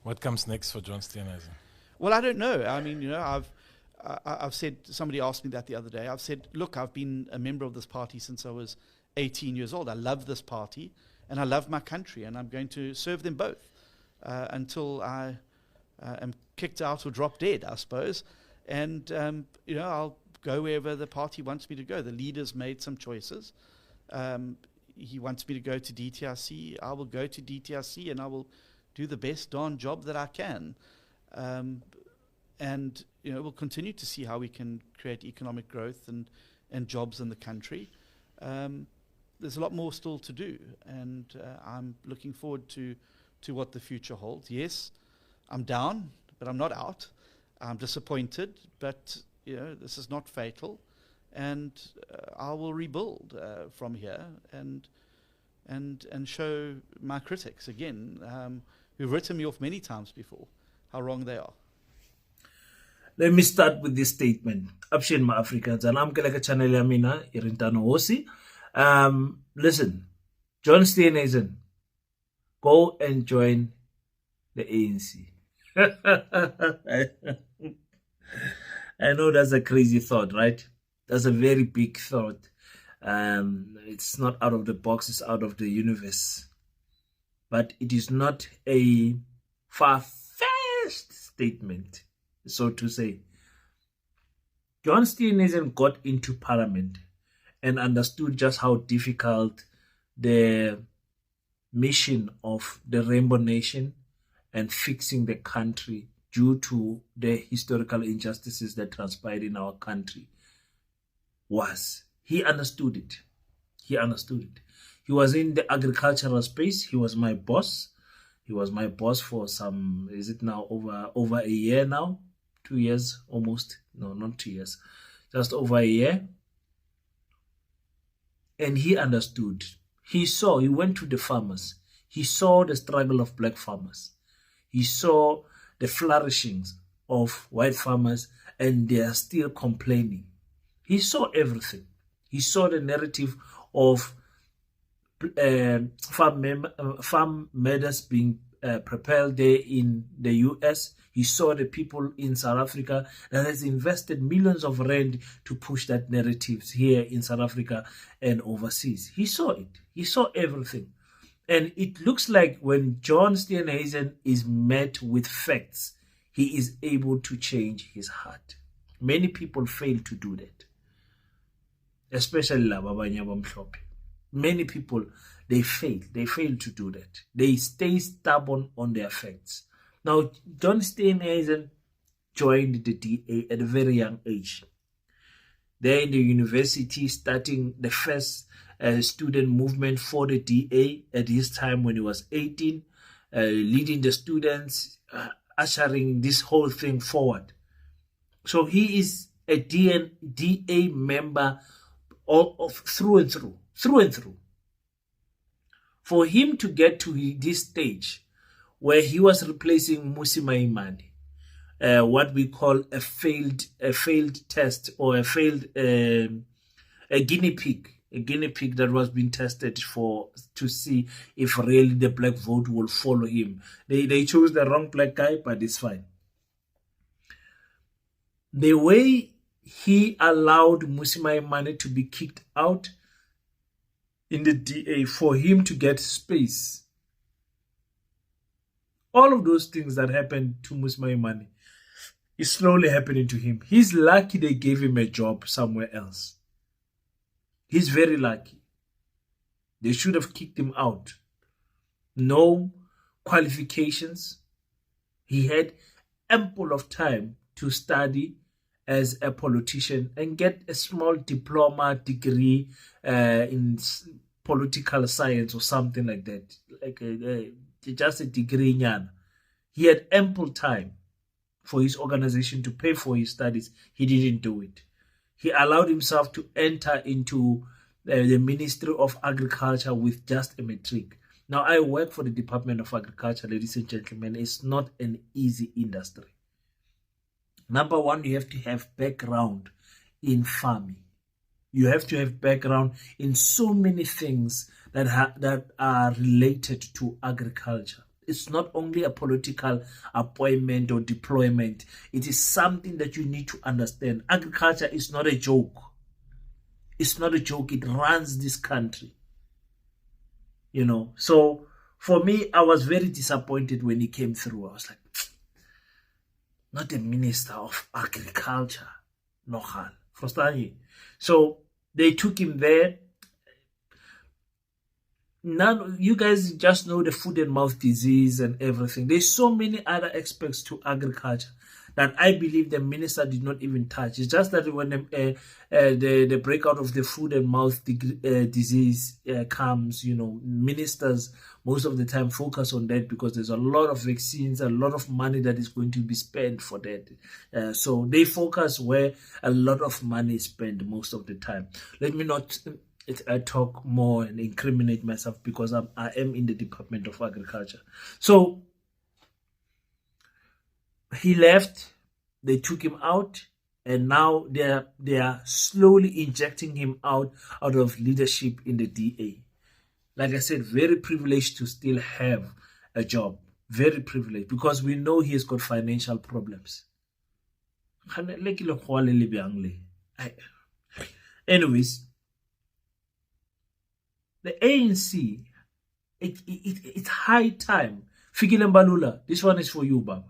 What comes next for John Steenhuisen? Well, I don't know. I mean, I've said, somebody asked me that the other day. I've said, look, I've been a member of this party since I was 18 years old. I love this party and I love my country, and I'm going to serve them both until I am kicked out or drop dead, I suppose. And, I'll go wherever the party wants me to go. The leader's made some choices. He wants me to go to DTRC. I will go to DTRC and I will do the best darn job that I can. And we'll continue to see how we can create economic growth and jobs in the country. There's a lot more still to do, and I'm looking forward to what the future holds. Yes, I'm down, but I'm not out. I'm disappointed, but this is not fatal, and I will rebuild from here and show my critics again, who've written me off many times before, how wrong they are. Let me start with this statement. Abshin ma Africans, and I'm like a channel Yamina, Irintano Hosi. Listen, John Steenhuisen, go and join the ANC. I know that's a crazy thought, right? That's a very big thought. It's not out of the box, it's out of the universe. But it is not a far-fetched statement, so to say. John Steenhuisen got into parliament and understood just how difficult the mission of the Rainbow Nation and fixing the country due to the historical injustices that transpired in our country was. He understood it. He understood it. He was in the agricultural space. He was my boss. He was my boss for some, is it now over a year now? 2 years almost. No, not 2 years. Just over a year. And he understood. He went to the farmers. He saw the struggle of black farmers. He saw the flourishings of white farmers, and they are still complaining. He saw everything. He saw the narrative of farm matters being propelled there in the US. He saw the people in South Africa that has invested millions of rand to push that narrative here in South Africa and overseas. He saw it. He saw everything. And it looks like when John Steenhuisen is met with facts, he is able to change his heart. Many people fail to do that. Especially laba abanye abamhlophe. Many people, they fail to do that. They stay stubborn on their facts. Now, John Steenhuisen joined the DA at a very young age. There in the university, starting the first student movement for the DA at his time when he was 18, leading the students, ushering this whole thing forward. So he is a DA member of through and through. For him to get to this stage where he was replacing Mmusi Maimane, what we call a failed test, or a failed a guinea pig that was being tested to see if really the black vote will follow him. They chose the wrong black guy, but it's fine. The way he allowed Mmusi Maimane to be kicked out in the DA for him to get space, all of those things that happened to Mmusi Maimane is slowly happening to him. He's lucky they gave him a job somewhere else. He's very lucky. They should have kicked him out. No qualifications. He had ample of time to study as a politician and get a small diploma degree in political science or something like that. Like just a degree. He had ample time for his organization to pay for his studies. He didn't do it. He allowed himself to enter into the Ministry of Agriculture with just a matric. Now, I work for the Department of Agriculture, ladies and gentlemen. It's not an easy industry. Number one, you have to have background in farming. You have to have background in so many things that are related to agriculture. it's not only a political appointment or deployment. It is something that you need to understand. Agriculture is not a joke. It's not a joke. It runs this country. So for me, I was very disappointed when he came through. I was like, not a minister of agriculture. No, so they took him there. None, you guys just know the foot and mouth disease and everything. There's so many other aspects to agriculture that I believe the minister did not even touch. It's just that when the breakout of the foot and mouth disease comes, ministers most of the time focus on that because there's a lot of vaccines, a lot of money that is going to be spent for that. So they focus where a lot of money is spent most of the time. Let me not talk more and incriminate myself because I am in the Department of Agriculture. So he left, they took him out, and now they are slowly injecting him out of leadership in the DA. Like I said, very privileged to still have a job. Very privileged because we know he has got financial problems. Anyways, the ANC, it's high time. Fikile Mbalula, this one is for you, Baba.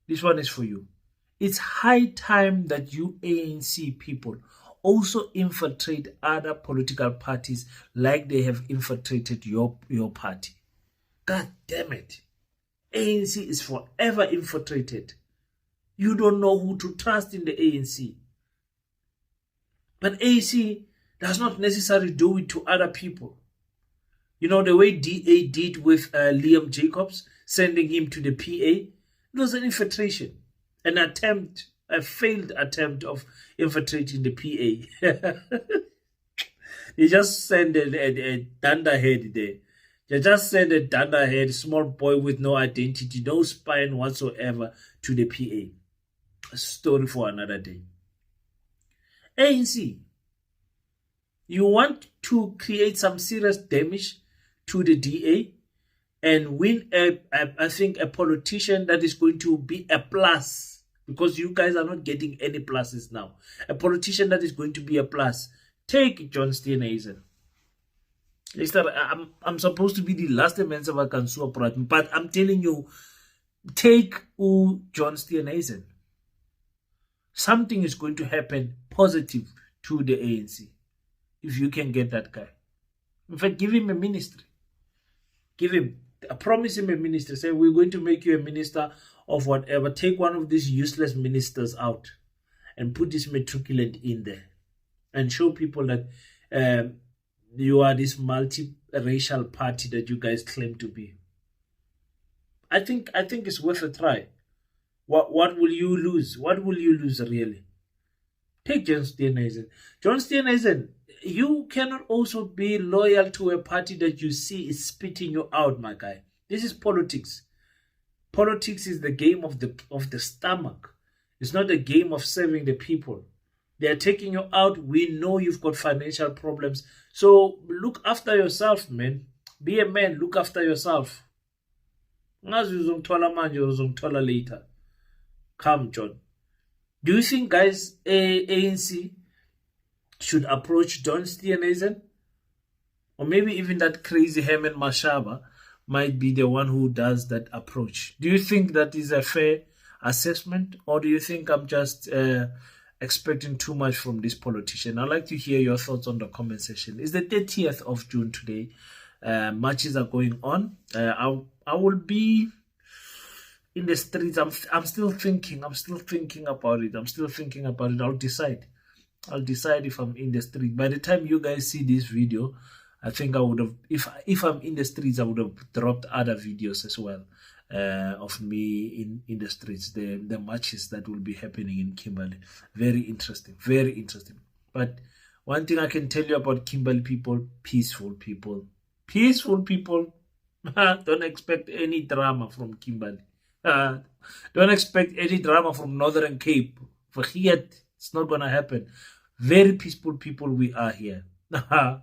This one is for you. It's high time that you ANC people also infiltrate other political parties like they have infiltrated your party. God damn it. ANC is forever infiltrated. You don't know who to trust in the ANC. But ANC does not necessarily do it to other people. The way DA did with Liam Jacobs, sending him to the PA, it was an infiltration, a failed attempt of infiltrating the PA. They just send a dunderhead there. They just send a dunderhead, small boy with no identity, no spine whatsoever to the PA. A story for another day. ANC, you want to create some serious damage to the DA and win I think a politician that is going to be a plus, because you guys are not getting any pluses now. A politician that is going to be a plus. Take John Steenhuisen. I'm supposed to be the last man I can sue, but I'm telling you, take John Steenhuisen. Something is going to happen positive to the ANC if you can get that guy. In fact, give him a ministry. Promise him a ministry. Say, we're going to make you a minister of whatever. Take one of these useless ministers out and put this matriculant in there and show people that you are this multi-racial party that you guys claim to be. I think it's worth a try. What will you lose? What will you lose really? Take John Steenhuisen. John Steenhuisen, you cannot also be loyal to a party that you see is spitting you out, my guy. This is politics. Politics is the game of the stomach. It's not a game of serving the people. They are taking you out. We know you've got financial problems. So look after yourself, man. Be a man. Look after yourself. Later. Come, John. Do you think, guys, ANC should approach John Steenhuisen? Or maybe even that crazy Herman Mashaba might be the one who does that approach. Do you think that is a fair assessment? Or do you think I'm just expecting too much from this politician? I'd like to hear your thoughts on the comment section. It's the 30th of June today. Matches are going on. I will be in the streets. I'm still thinking about it. I'll decide if I'm in the street. By the time you guys see this video, I think I would have, if I'm in the streets, I would have dropped other videos as well of me in the streets, the matches that will be happening in Kimberley. Very interesting. But one thing I can tell you about Kimberley people, peaceful people. Don't expect any drama from Kimberley. Don't expect any drama from Northern Cape. Forget, it's not going to happen. Very peaceful people we are here. I'm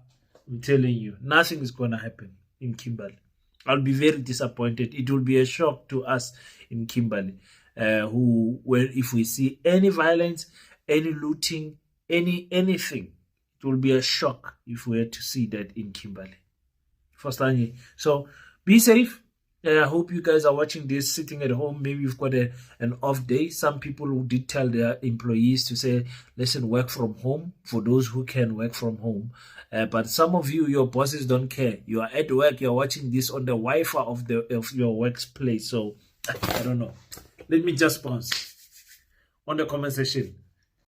telling you, nothing is going to happen in Kimberley. I'll be very disappointed. It will be a shock to us in Kimberley, if we see any violence, any looting, anything, it will be a shock if we were to see that in Kimberley. So be safe. I hope you guys are watching this sitting at home. Maybe you've got an off day. Some people who did tell their employees to say, listen, work from home for those who can work from home. But some of you, your bosses don't care. You are at work. You're watching this on the Wi-Fi of your workplace. So I don't know. Let me just pause on the comment section.